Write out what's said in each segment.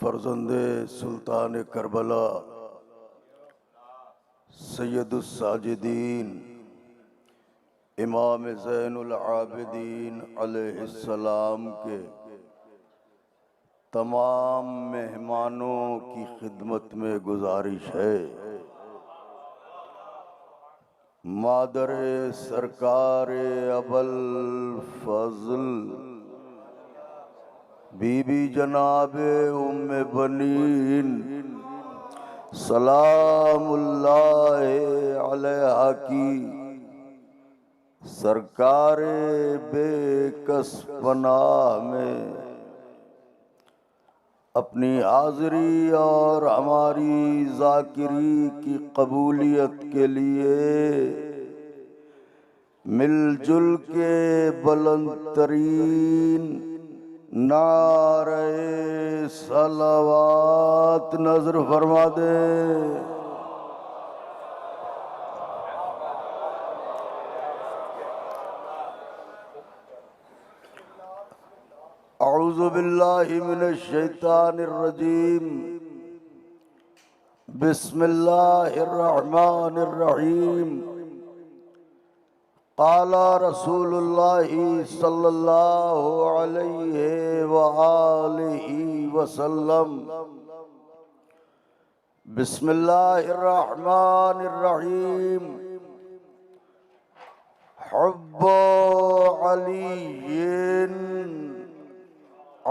फर्जंदे सुल्तान Karbala सैयदुस Sajidin इमाम ज़ैनुल आबिदीन अलैहिस्सलाम के तमाम मेहमानों की खिदमत में गुजारिश है, मादर सरकार अबल फजल बीबी जनाबे उम्मे बनीन सलामुल्लाह अलैहा की सरकार बेकस पनाह में अपनी हाज़िरी और हमारी ज़ाकिरी की कबूलियत के लिए मिलजुल के बुलंद तरीन नारे सलावत नजर फरमा दे। औज़ु बिल्लाहि मिनश शैतानिर रजीम बिस्मिल्लाहिर रहमानिर रहीम। क़ाला रसूलुल्लाहि सल्लल्लाहु अलैहि व आलिहि वसल्लम बिस्मिल्लाहिर रहमानिर रहीम। हुब्बु अलीय्यिन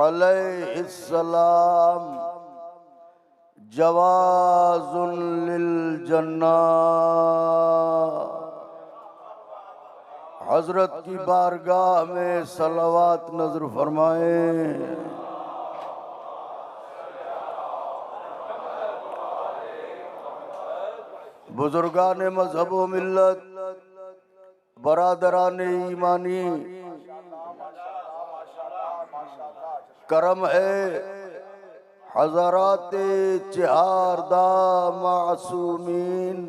अलैहिस्सलाम जवाज़ुन लिल जन्नह। हजरत की बारगाह में सलावत नजर फरमाएं। बुजुर्गान मजहब व मिल्लत, बरादरान ईमानी, करम है हज़रात चहारदा मासूमीन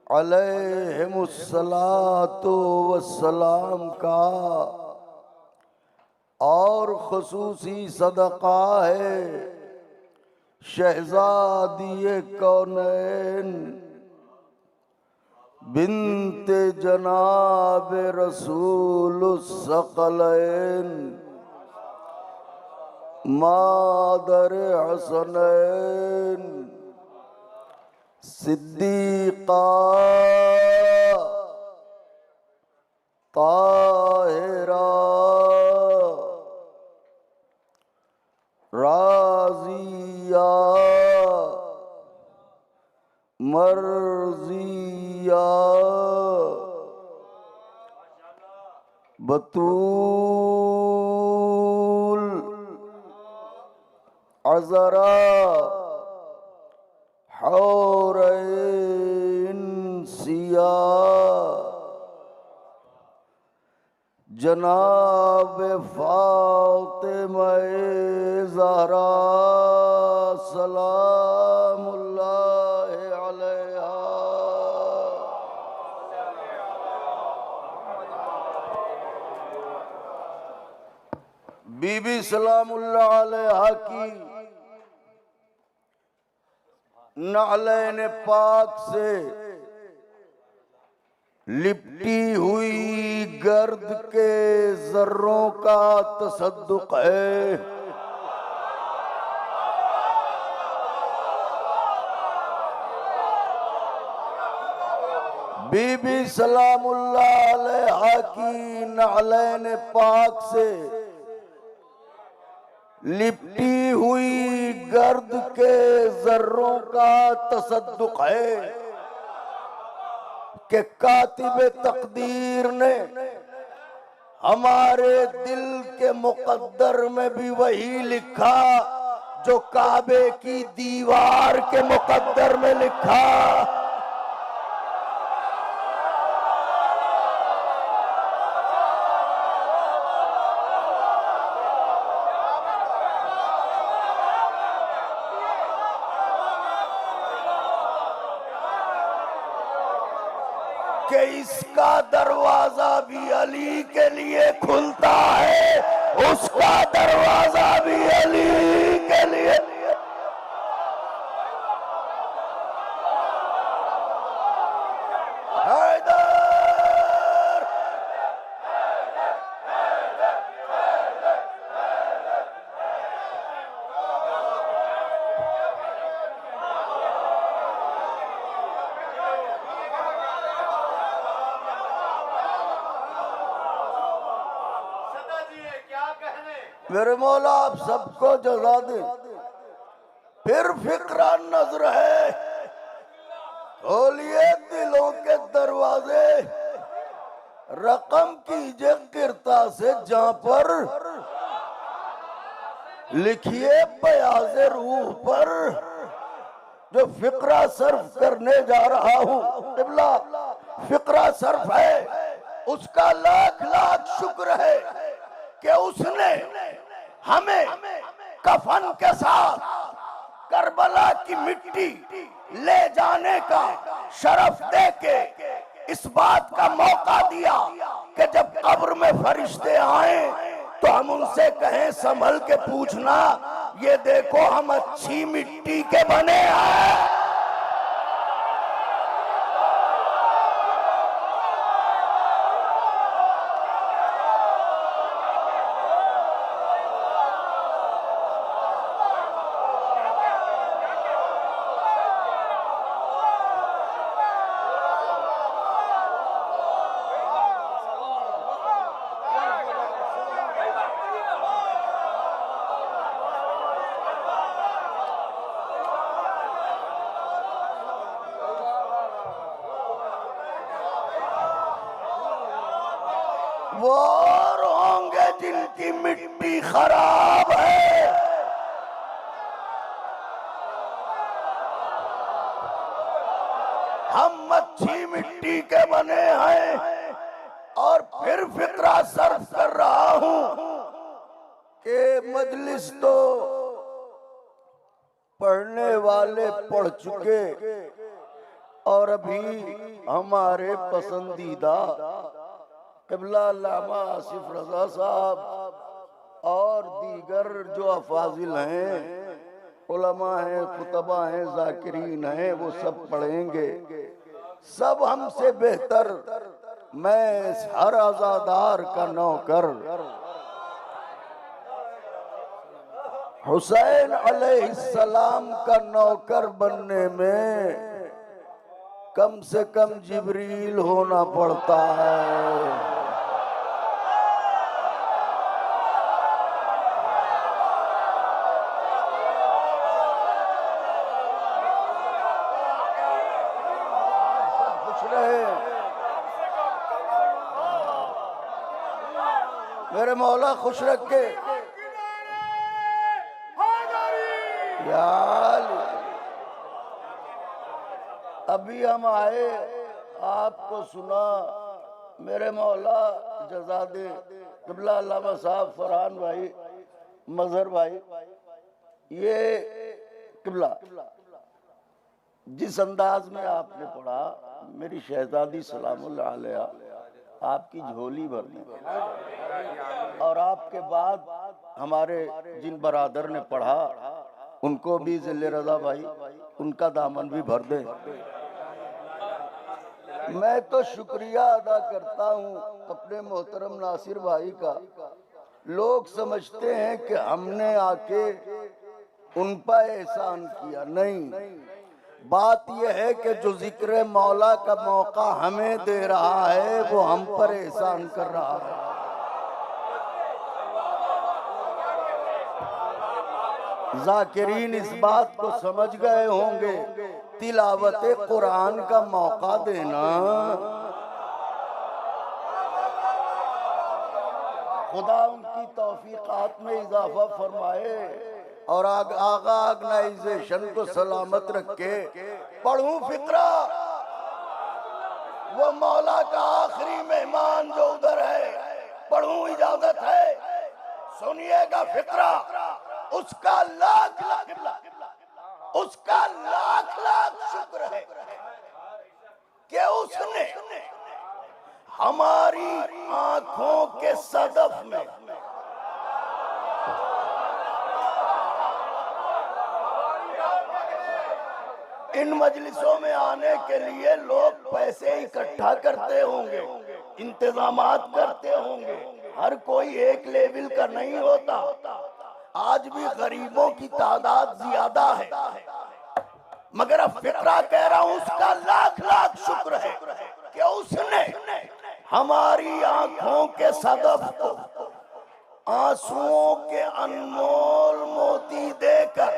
अलैहिमुस्सलातु वस्सलाम का और खुसूसी सदका है शहज़ादी कौनैन बिन्ते जनाब रसूलुस सकलैन मादर हसनैन सिद्दीक़ा ताहिरा राज़िया मर्ज़िया बतूल अज़रा हौरैन सिया जनाब फातिमा ज़हरा सलामुल्लाह अलैहा। बीबी सलामुल्लाह अलैहा की नालैन पाक से लिपटी हुई गर्द के जर्रों का तसद्दुक है। बीबी सलामुल्लाह अलैहा की नालैन पाक से लिपटी हुई गर्द के जर्रों का तसद्दुक है कि कातिबे तकदीर ने हमारे दिल के मुकद्दर में भी वही लिखा जो काबे की दीवार के मुकद्दर में लिखा। कि इसका दरवाजा भी अली के लिए खुलता है, उसका दरवाजा भी अली के लिए। मेरे मौला आप सबको जज़ा दे। फिर फिक्रा नजर है, खोलिए दिलों के दरवाजे, रकम कीजिए गिरता से जहां पर, लिखिए बयाज़े रूह पर जो फिक्रा सर्फ करने जा रहा हूँ। क़िबला फिक्रा सर्फ है, उसका लाख लाख शुक्र है कि उसने हमें कफन के साथ करबला की मिट्टी ले जाने का शरफ दे के इस बात का मौका दिया कि जब कब्र में फरिश्ते आए तो हम उनसे कहें संभल के पूछना, ये देखो हम अच्छी मिट्टी के बने हैं। वो और होंगे जिनकी मिट्टी खराब है। हम अच्छी मिट्टी के बने हैं। और फिर फिक्रा सर्फ कर रहा हूं कि मजलिस तो पढ़ने वाले पढ़ चुके और अभी हमारे पसंदीदा क़िबला अल्लामा आसिफ रज़ा साहब और दीगर जो अफाजिल हैं, उलमा हैं, खुतबा हैं, ज़ाकिरीन हैं, वो सब पढ़ेंगे। सब हमसे बेहतर मैं हर अज़ादार का नौकर हुसैन अलैहिस्सलाम का नौकर बनने में कम से कम जिब्रील होना पड़ता है। मेरे मौला खुश रखे। यार अभी हम आए, आपको सुना, मेरे मौला जज़ा दे। क़िबला अल्लामा साहब, फरहान भाई, मजहर भाई, ये क़िबला जिस अंदाज में आपने पढ़ा, मेरी शहजादी सलामुल्लाह अलैहा आपकी झोली भर दी। और आपके बाद हमारे जिन बरादर ने पढ़ा उनको भी ज़िले रज़ा भाई उनका दामन भी भर दे। मैं तो शुक्रिया अदा करता हूँ अपने मोहतरम नासिर भाई का। लोग समझते हैं कि हमने आके उन पर एहसान किया, नहीं। बात यह है कि जो जिक्र मौला का मौका हमें दे रहा है वो हम पर एहसान कर रहा है। जाकिरीन इस बात को समझ गए होंगे, तिलावत कुरान का मौका देना खुदा उनकी तौफीकात में इजाफा फरमाए और आगा ऑर्गेनाइजेशन को सलामत रखे। पढ़ूं फिक्रा, वो मौला का आखिरी मेहमान जो उधर है, पढ़ूं, इजाजत है, सुनिएगा फिक्रा। उसका लाख लाख शुक्र है कि उसने हमारी आंखों के सदफ में इन मजलिसों में आने के लिए लोग पैसे इकट्ठा करते होंगे, इंतजामात करते होंगे, हर कोई एक लेवल का नहीं होता। आज भी गरीबों की तादाद ज्यादा है, मगर अब फिक्रा कह रहा हूं उसका लाख लाख शुक्र है कि उसने हमारी आंखों के सदफ को आंसुओं के अनमोल मोती देकर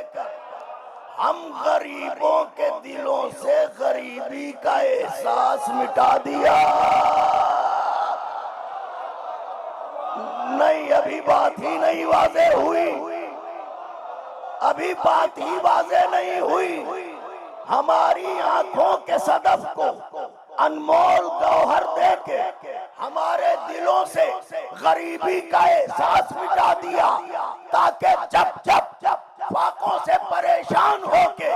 हम गरीबों के दिलों से गरीबी का एहसास मिटा दिया। नहीं, अभी बात ही नहीं वाज़े हुई, अभी बात ही वाज़े नहीं हुई। हमारी आंखों के सदफ को अनमोल गौहर देके हमारे दिलों से गरीबी का एहसास मिटा दिया, ताकि जब जब फाकों से परेशान होके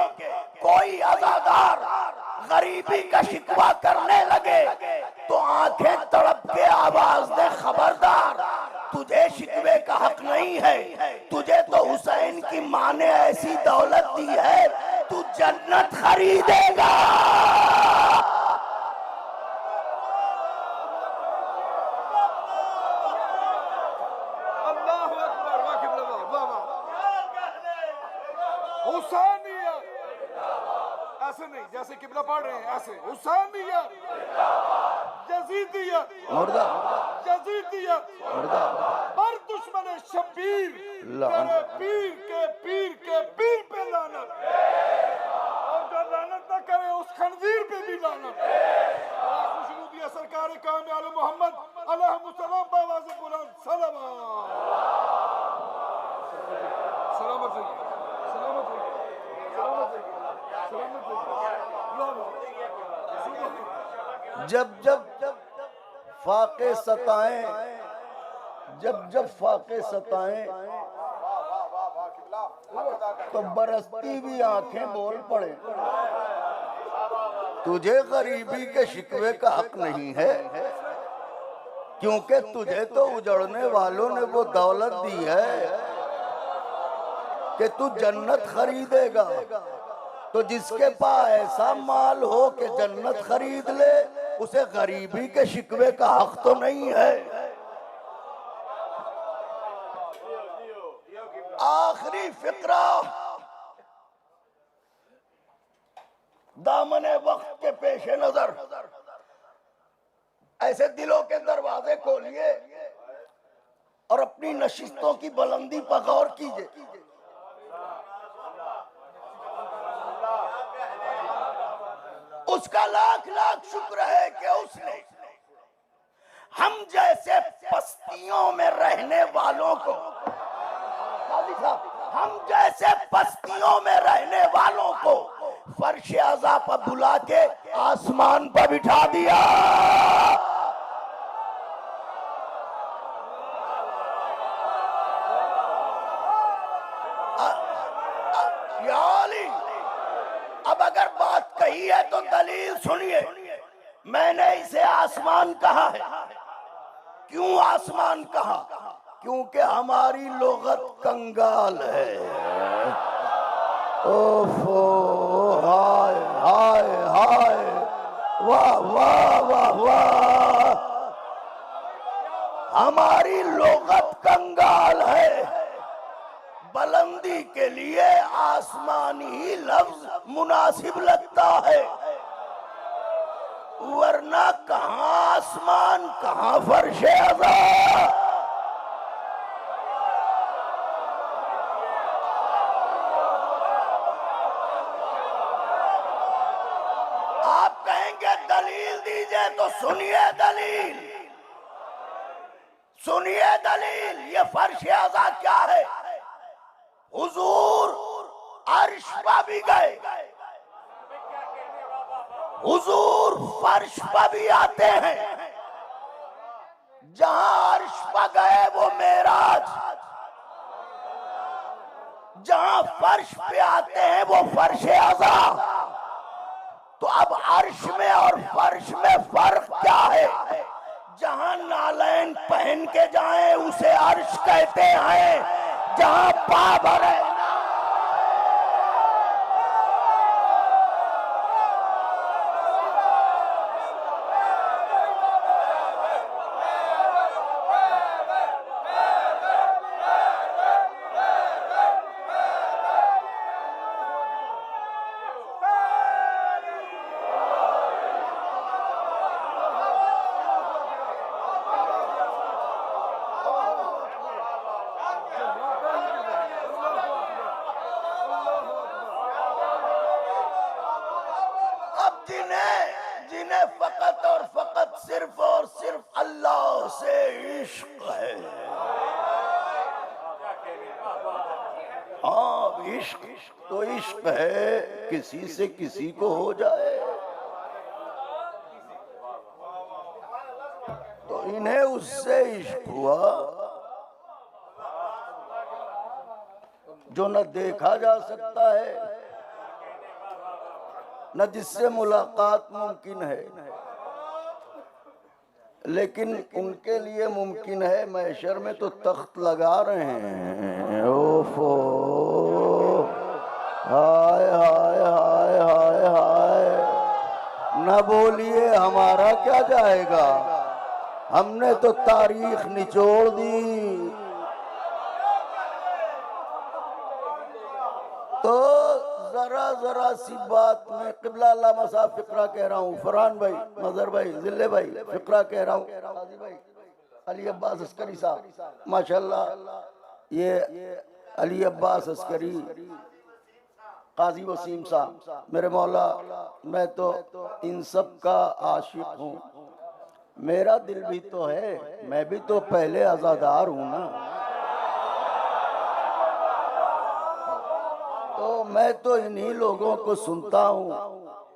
कोई अज़ादार गरीबी का शिकवा करने लगे तो आंखें तड़प के आवाज दे, खबरदार, तुझे शिकवे का हक नहीं है, तुझे तो हुसैन की माँ ने ऐसी दौलत दी है, तू जन्नत खरीदेगा। ऐसे नहीं जैसे किबला पढ़ रहे हैं, ऐसे हुसैनियत, यजीदियत, यजीदियत पर दुश्मन शब्बीर, तेरे पीर के पीर के पीर पे लानत, और जो लानत न करे उस खंजीर पे भी लानत। खुशबू दिया सरकार कामिल आले मोहम्मद अलैहिस्सलाम बावाज़ बुलंद सलावत। सलामत रहिए, सलामत रहिए, सलामत रहिए, सलामत रहिए। जब जब फाके सताएं, जब जब फाके सताएं तो बरसती भी आंखें बोल पड़े, तुझे गरीबी के शिकवे का हक नहीं है, क्योंकि तुझे तो उजड़ने वालों ने वो दौलत दी है कि तू जन्नत खरीदेगा। तो जिसके पास ऐसा माल हो कि जन्नत खरीद ले, उसे गरीबी के शिकवे का हक तो नहीं है। आखिरी फिक्रा, दामने वक्त के पेशे नजर ऐसे दिलों के दरवाजे खोलिए और अपनी नशिस्तों की बुलंदी पर गौर कीजिए। उसका लाख लाख शुक्र है कि उसने हम जैसे पस्तियों में रहने वालों को, हम जैसे पस्तियों में रहने वालों को फर्श अज़ा पर बुला के आसमान पर बिठा दिया। अब अगर बात कही है तो दलील सुनिए। मैंने इसे आसमान कहा है, क्यों आसमान कहा? क्योंकि हमारी लोगत कंगाल है। ओफो, हाय हाय हाय, वाह वाह वाह वाह, हमारी लोगत कंगाल है। बुलंदी के लिए आसमानी ही लफ्ज मुनासिब लगता है, वरना कहां आसमान कहां फर्शे अज़ा। सुनिए दलील, सुनिए दलील। ये फर्श आज़ा क्या है? हुजूर अर्श पर भी गए, हुजूर फर्श पर भी आते हैं। जहां अर्श पर गए वो मेराज, जहां फर्श पे आते हैं वो फर्श आज़ा। तो अब अर्श में और फर्श में फर्क क्या है? जहां नालैन पहन के जाए उसे अर्श कहते हैं, जहां पा भरे जिन्हें फकत और फकत सिर्फ और सिर्फ अल्लाह से इश्क है। हाँ, इश्क तो इश्क है, किसी से किसी को हो जाए तो इन्हें उससे इश्क हुआ जो न देखा जा सकता है न जिससे मुलाकात मुमकिन है, लेकिन उनके लिए मुमकिन है। महशर में तो तख्त लगा रहे हैं। ओफो, हाय हाय हाय हाय हाय। न बोलिए, हमारा क्या जाएगा, हमने तो तारीख निचोड़ दी। तो जरा जरा सी बात में क़िबला अल्लामा साहब फिक्रा कह रहा हूँ, फरहान भाई, मजहर भाई, जिले भाई, फिक्रा कह रहा हूँ, काजी भाई, अली अब्बास अस्करी साहब, माशाल्लाह ये अली अब्बास अस्करी, काजी वसीम साहब, मेरे मौला, मैं तो इन सब का आशिक हूँ। मेरा दिल भी तो है, मैं भी तो पहले आज़ादार हूँ ना। तो मैं तो इन्हीं लोगों को सुनता हूँ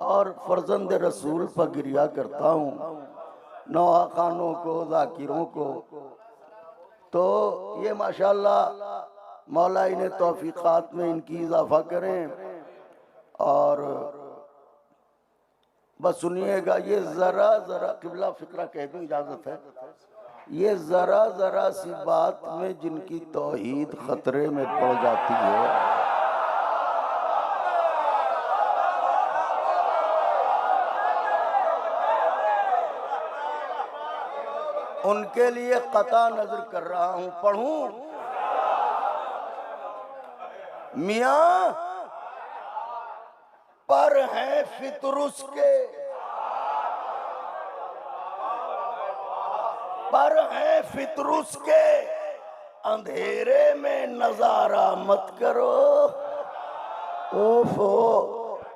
और फर्जंद रसूल पर गिरिया करता हूँ, नौहा खानों को, जाकिरों को। तो ये माशाल्लाह मौला इन्हें तौफीक़ात में इनकी इजाफा करें। और बस सुनिएगा, ये जरा जरा क़िबला फिक्रा कह दूं, इजाजत है, ये जरा जरा सी बात में जिनकी तौहीद खतरे में पड़ जाती है, उनके लिए कता नजर कर रहा हूं। पढ़ूं? मियां पर हैं फितरुस के, पर हैं फितरुस के, अंधेरे में नजारा मत करो। ओफो,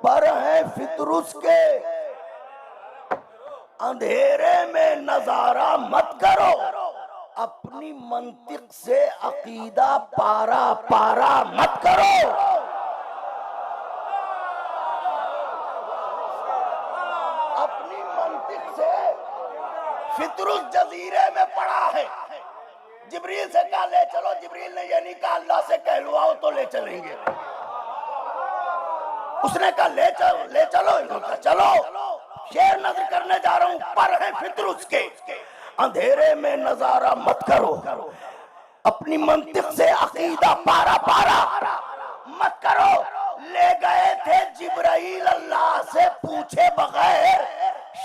पर हैं फितरुस के, अंधेरे में नजारा मत करो। अपनी मंतिक से अकीदा पारा पारा मत करो। अपनी मंतिक से, फितरुस जजीरे में पड़ा है, जिब्रील से कहा ले चलो, जिब्रील ने ये नहीं कहा अल्लाह से कहलवाओ तो ले चलेंगे। उसने कहा ले चलो, ले चलो, इन्होंने कहा चलो। शेर नजर करने जा रहा हूं, पर है फितरुस के, अंधेरे में नजारा मत करो। अपनी मंतिक से अकीदा पारा पारा मत करो। ले गए थे जिब्राइल अल्लाह से पूछे बगैर,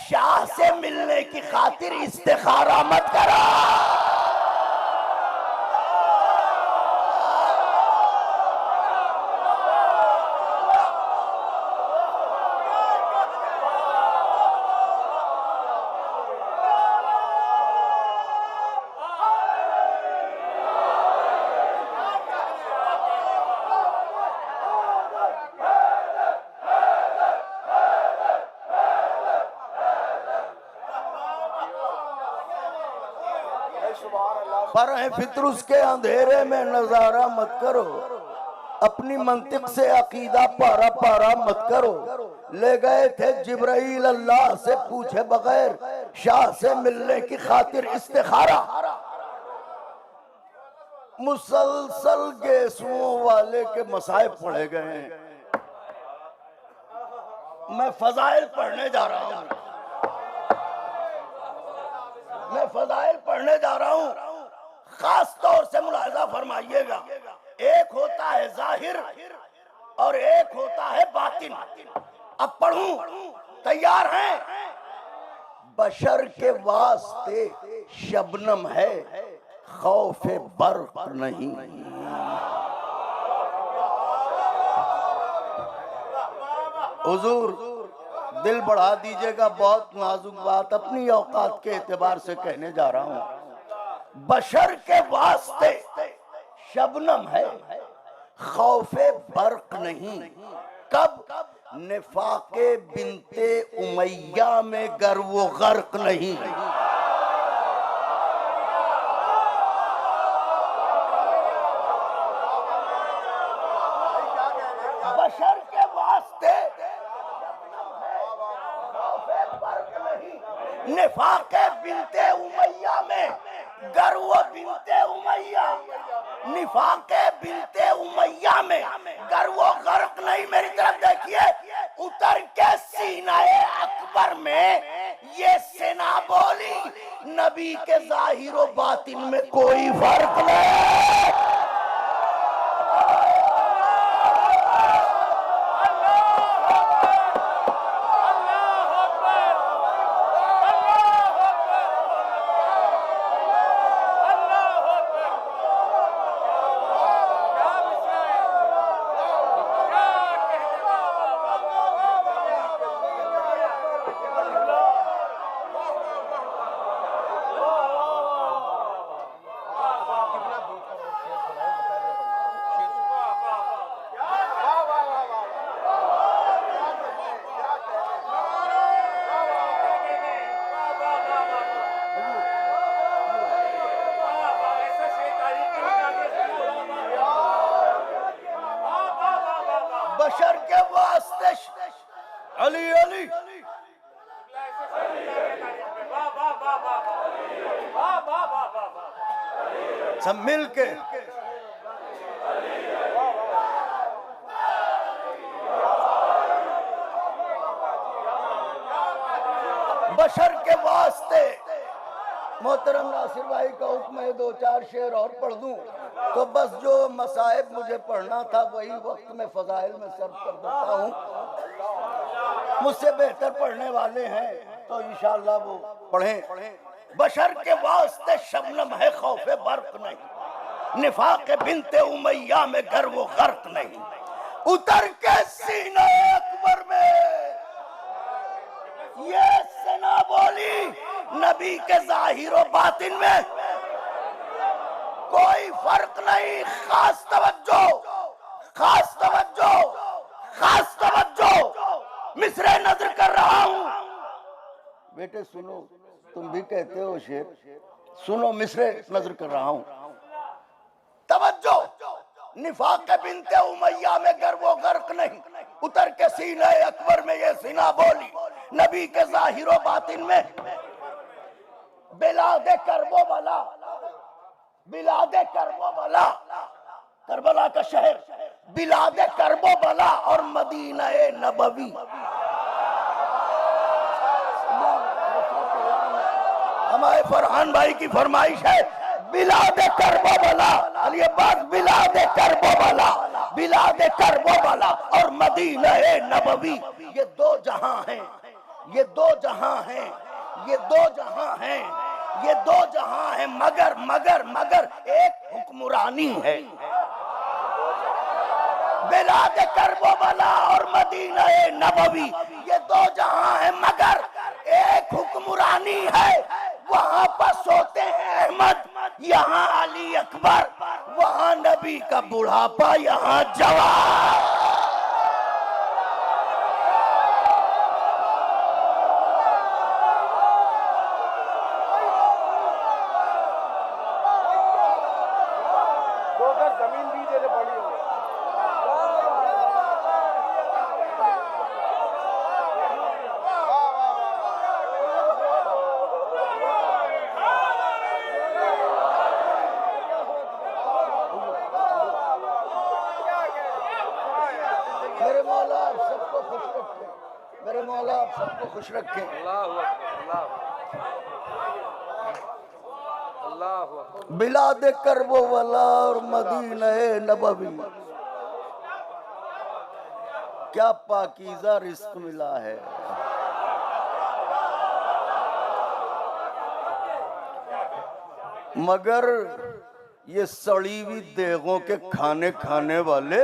शाह से मिलने की खातिर इस्तिखारा मत करो। पर है फित्र उसके अंधेरे में नजारा मत करो, अपनी मंतिक से अकीदा पारा पारा मत करो। ले गए थे जिब्राइल अल्लाह से पूछे बगैर, शाह से मिलने की खातिर इस्तिखारा। मुसलसल गेसुओं वाले के मसाइब पढ़े गए हैं। मैं फजाइल पढ़ने जा रहा हूं, मैं फजाइल पढ़ने जा रहा हूं। खास तौर से मुलाहिजा फरमाइएगा, एक होता है जाहिर और एक होता है बातिन। अब पढ़ूं, तैयार हैं? बशर के वास्ते शबनम है, खौफे बर्फ नहीं। हुजूर दिल बढ़ा दीजिएगा, बहुत नाजुक बात अपनी औकात के एतबार से कहने जा रहा हूं। बशर के वास्ते शबनम है, खौफे बर्क नहीं। कब? निफाके बिनते उमैया में गर्व गर्क नहीं। बशर के वास्ते खौफे बर्क नहीं, निफाके बिनते उमैया में गर्व बिनते उमैया, निफाके बिनते उमैया में गर्व गर्क नहीं। मेरी तरफ देखिए, उतर के सीनाए अकबर में ये सेना बोली, नबी के जाहिर व बातिन में कोई फर्क नहीं। बशर के वास्ते अली अली सब मिल के बशर के वास्ते। मोहतरम नासिर भाई का हुक्म है, दो चार शेर और पढ़ दूं तो बस जो मसाइब मुझे पढ़ना था वही वक्त में फजाइल में सर्व कर देता हूं। मुझसे बेहतर पढ़ने वाले हैं तो इंशाअल्लाह वो पढ़ें। बशर के वास्ते शबनम है, खौफे बर्क नहीं, निफाके बिनते उमैया में गर्व व गर्क नहीं। उतर के सीना अकबर में ये सेना बोली, नबी के जाहिर व बातिन में कोई फर्क नहीं। खास तवज्जो, खास तवज्जो, खास तवज्जो। मिसरे नजर कर रहा हूं। बेटे सुनो, तुम भी कहते हो शेर, सुनो मिसरे नजर कर रहा हूं। तवज्जो। निफाक बिनते उमैया में गर्व व गर्क नहीं, उतर के सीने अकबर में ये सीना बोली, नबी के जाहिर व बातिन में बिलादे करबो बला, बिलादे करबो बला, करबला का शहर, बिलादे करबो बला और मदीना नबवी। हमारे फरहान भाई की फरमाइश है, बिलादे करबो बला, अली अब्बास बिलादे करबो बला, बिलादे करबो बला और मदीना नबवी। ये दो जहां हैं, ये दो जहां हैं, ये दो जहां हैं, ये दो जहां हैं, मगर मगर मगर एक हुक्मरानी है। बिलादे करबो बला और मदीना नबवी, ये दो जहां हैं मगर एक हुक्मरानी है। वहां पर सोते हैं अहमद, यहाँ अली अकबर, वहां नबी का बुढ़ापा, यहाँ जवान। जमीन भी दे पड़ी हो मेरे मौला आप सबको खुश रखे, मेरे मौला आप सबको खुश रखे। बिलाद करबो वाला और मदीने नबवी, क्या पाकीज़ा रिस्क मिला है। मगर ये सड़ी हुई देगों के खाने खाने वाले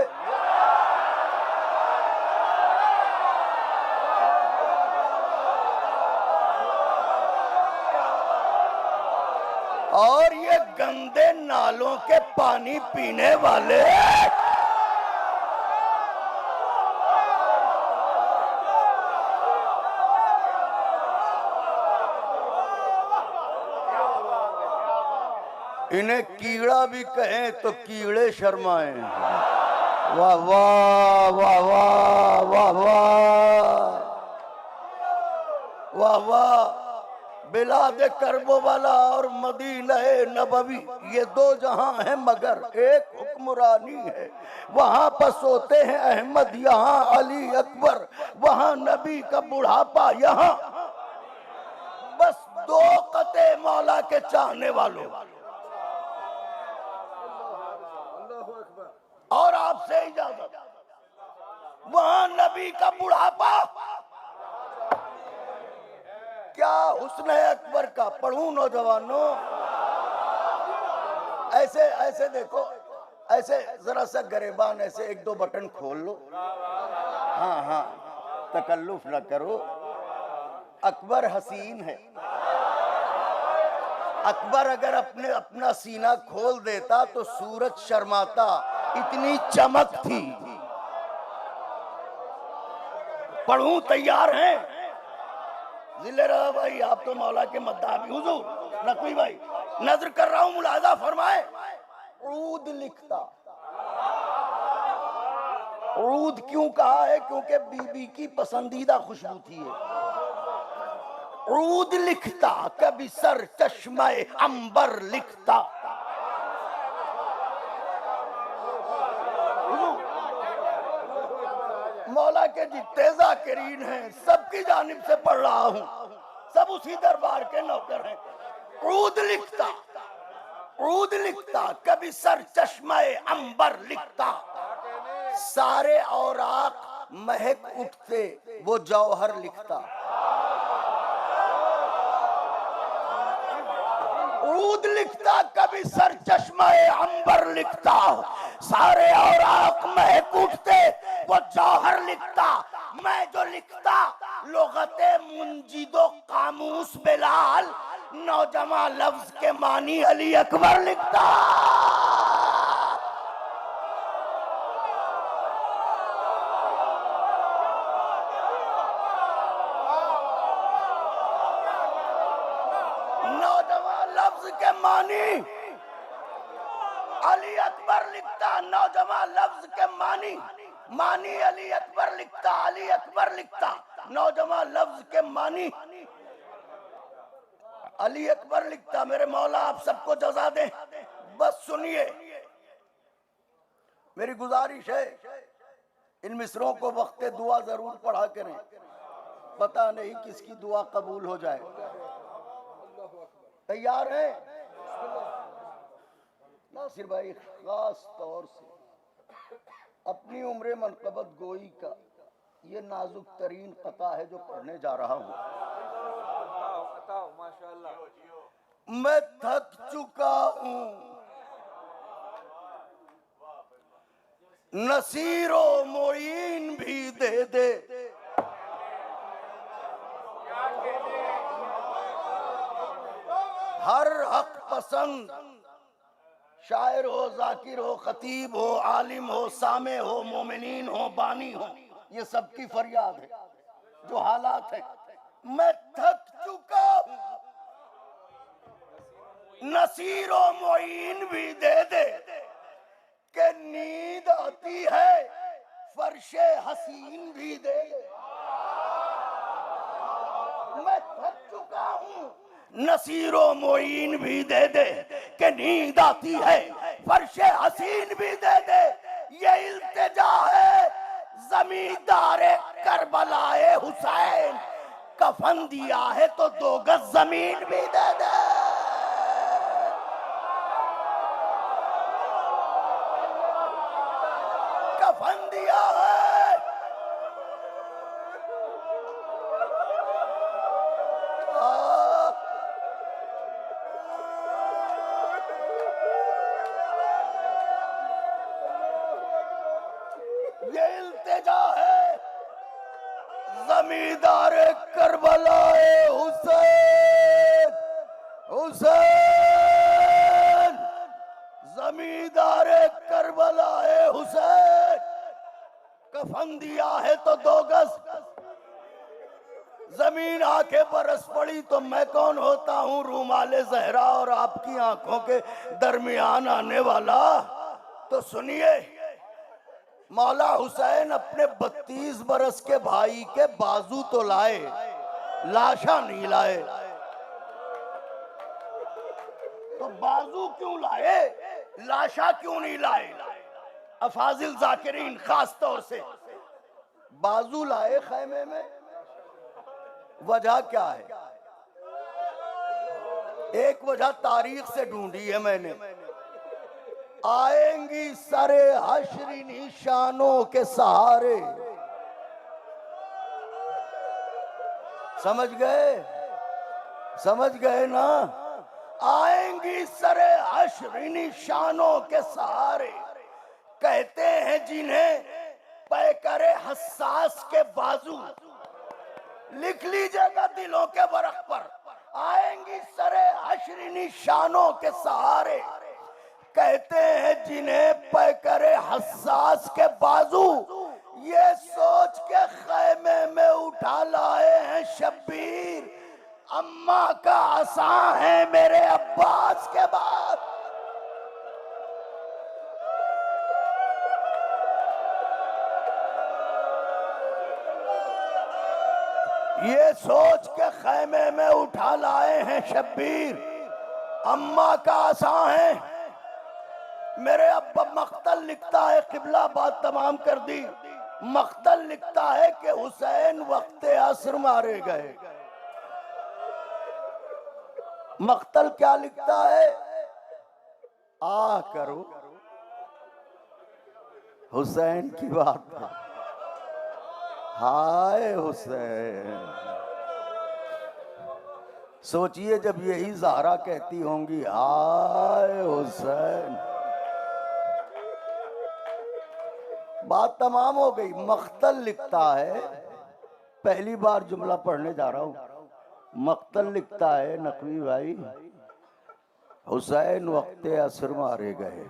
और ये गंदे नालों के पानी पीने वाले इन्हें कीड़ा भी कहें तो कीड़े शर्माएं। वाह वाह वाह वाह वाह वाह वाह वाह। बिलाद करबो वाला और मदीना नबवी, ये दो जहां हैं मगर एक हुक्मरानी है। वहां पर सोते हैं अहमद, यहाँ अली अकबर, वहां नबी का बुढ़ापा, यहाँ बस दो कते मौला के चाहने वालों। और आपसे इजाजत, वहां नबी का बुढ़ापा, क्या हुस्न है अकबर का। पढ़ूं नौजवानों, ऐसे ऐसे देखो, ऐसे जरा सा गरेबान ऐसे एक दो बटन खोल लो। हाँ हाँ, तकल्लुफ न करो। अकबर हसीन है। अकबर अगर अपना सीना खोल देता तो सूरज शर्माता, इतनी चमक थी। पढ़ूं, तैयार हैं? जिले रहा भाई, आप तो मौला के मद्दाह। हुजूर नकवी भाई, नजर कर रहा हूं, मुलाजा फरमाए। ऊद लिखता, ऊद क्यों कहा है? क्योंकि बीबी की पसंदीदा खुशबू थी। ऊद लिखता, कभी सर चश्मे अंबर लिखता। मौला के जितने जाकिरीन हैं सबकी जानिब से पढ़ रहा हूं, सब उसी दरबार के नौकर हैं। ऊद लिखता, ऊद लिखता, कभी सर चश्मे अंबर लिखता। सारे औराक महक उठते, वो जौहर लिखता। ऊद लिखता, कभी सर चश्मे अंबर लिखता। सारे औराक महक उठते, वो जौहर लिखता। मैं जो लिखता लुगते मुंजिदो कामूस बिलाल, नौजमा लफ्ज के मानी अली अकबर लिखता। नौजमा लफ्ज के मानी अली अकबर लिखता। नौजमा लफ्ज के मानी मानी अली अकबर लिखता। अली अकबर लिखता, नौजमा लफ्ज के मानी अली अकबर लिखता। मेरे मौला आप सबको जज़ा दें। बस सुनिए, मेरी गुजारिश है, इन मिसरों को वक्त दुआ जरूर पढ़ा करें। पता नहीं किसकी दुआ कबूल हो जाए। तैयार है? नासिर भाई खास तौर से अपनी उम्र मनकबत गोई का ये नाजुक तरीन कता है जो पढ़ने जा रहा हूं। मैं थक चुका हूं, नसीरो मोइन भी दे दे। हर हक पसंद शायर हो, जाकिर हो, खतीब हो, आलिम हो, सामे हो, मोमिनीन हो, बानी हो, ये सबकी फरियाद है जो हालात है। मैं थक चुका हूं, नसीरो मोइन भी दे दे। के नींद आती है फर्शे हसीन भी दे दे। मैं थक चुका हूँ नसीरो मोइन भी दे दे कि नींद आती है फर्शे हसीन भी दे दे। ये इल्तिजा है जमींदार करबलाए हुसैन, कफन दिया है तो 2 गज जमीन भी दे दे। कफन दिया है ये इल्तिजा है जमींदार करबलाए हुसैन, हुसैन जमींदार करबलाए हुसैन, कफन दिया है तो 2 गज जमीन। आंखें बरस पड़ी तो मैं कौन होता हूँ रूमाले जहरा और आपकी आंखों के दरमियान आने वाला। तो सुनिए, मौला हुसैन अपने 32 बरस के भाई के बाजू तो लाए, लाशा नहीं लाए। तो बाजू क्यों लाए, लाशा क्यों नहीं लाए? अफाजिल जाकिरीन खास तौर से बाजू लाए खैमे में, वजह क्या है? एक वजह तारीख से ढूंढी है मैंने। आएंगी सरे हश्री निशानों के सहारे। समझ गए? समझ गए ना? आएंगी सरे हश्री निशानों के सहारे, कहते हैं जिन्हें पैकरे हसास के बाजू। लिख लीजिएगा दिलों के बरख पर, आएंगी सरे हश्री निशानों के सहारे, कहते हैं जिन्हें पैकरे हसास के बाजू। ये सोच के खैमे में उठा लाए हैं शब्बीर, अम्मा का आसा है मेरे अब्बास के बाद। ये सोच के खैमे में उठा लाए हैं शब्बीर, अम्मा का आसा है मेरे अब्बा। मख्तल लिखता है, किबला बात तमाम कर दी। मख्तल लिखता है कि हुसैन वक्ते असर मारे गए। मख्तल क्या लिखता है? आ करो हुसैन की बात है। हाय हुसैन, सोचिए जब यही ज़हरा कहती होंगी हाय हुसैन, बात तमाम हो गई। मख्तल लिखता है, पहली बार जुमला पढ़ने जा रहा हूं। मख्तल लिखता है नकवी भाई, हुसैन वक्ते असर मारे गए।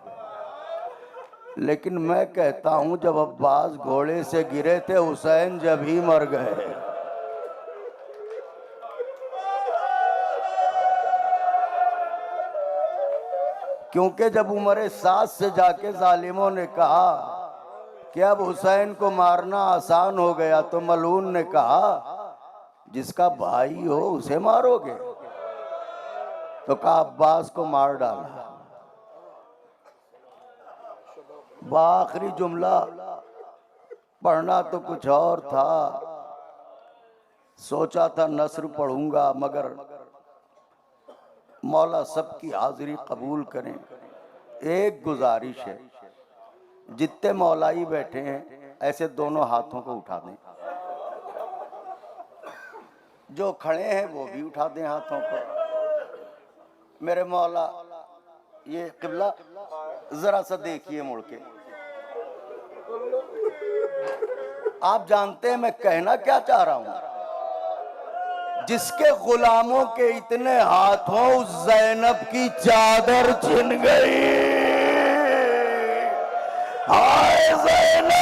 लेकिन मैं कहता हूं जब अब्बास घोड़े से गिरे थे, हुसैन जब ही मर गए। क्योंकि जब उमर साद से जाके जालिमों ने कहा कि अब हुसैन को मारना आसान हो गया, तो मलून ने कहा जिसका भाई हो उसे मारोगे? तो कहा अब्बास को मार डाला। आखिरी जुमला पढ़ना तो कुछ और था, सोचा था नस्र पढ़ूंगा, मगर मौला सबकी हाजिरी कबूल करें। एक गुजारिश है, जितने मौलाई बैठे हैं ऐसे दोनों हाथों को उठा दें, जो खड़े हैं वो भी उठा दें हाथों को। मेरे मौला, ये किबला जरा सा देखिए मुड़ के। आप जानते हैं मैं कहना क्या चाह रहा हूं? जिसके गुलामों के इतने हाथों उस ज़ैनब की चादर छिन गई। हाय ज़ैनब,